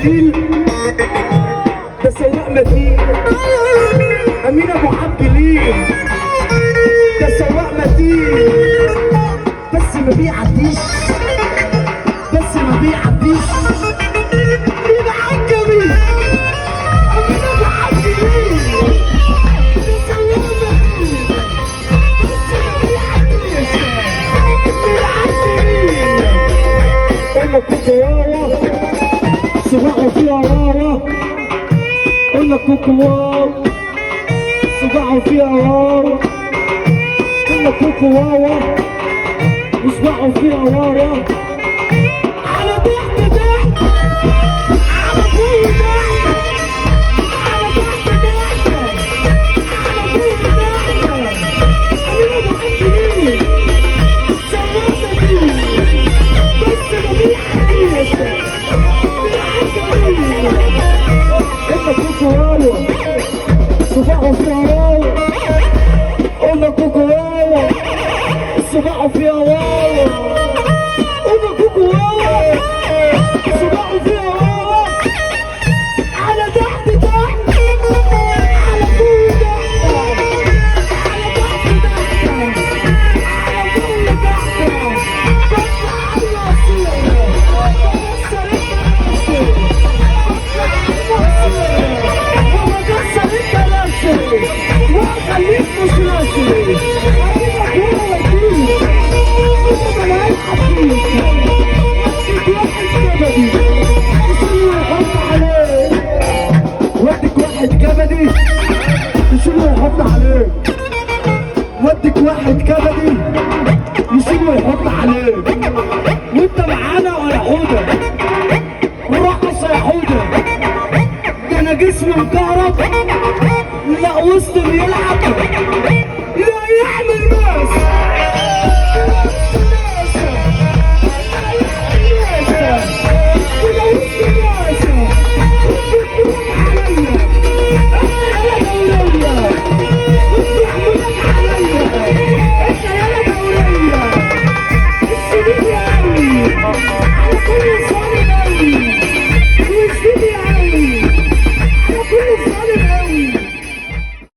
تقيل ده سواق متين، امين ابو عبد ليه ده سواق متين، بس ما بيعديش بس ما بيعديش. مين عجبي امين ابو عبد ليه ده سواق متين، قلنا كوكو واوا صباعه فيها واوا، قلنا كوكو واوا صباعه فيها واوا، قلنا كوكو واوا وصباعه فيها واوا. على تحت تحت على فوق تحت على تحت تحت على فوق تحت. امين ابو عبد ليه سواق متين بس ما بيعديش. قلنا كوكو واوا صباعه فيها واوا، قلنا كوكو واوا صباعه فيها واوا، قلنا كوكو واوا صباعه فيها واوا. على تحت تحت على فوق تحت على تحت تحت على فوق تحت. بس على الصورة بكسر الكراسي وبكسر الكراسي واخليك مش راسي. ودك واحد كبدي يشيله ويحط عليه، ودك واحد كبدي يشيله ويحط عليه. وانت معانا ولا حوده ورقص يا حوده، ده انا جسمي مكهرب لا وسط بيلعب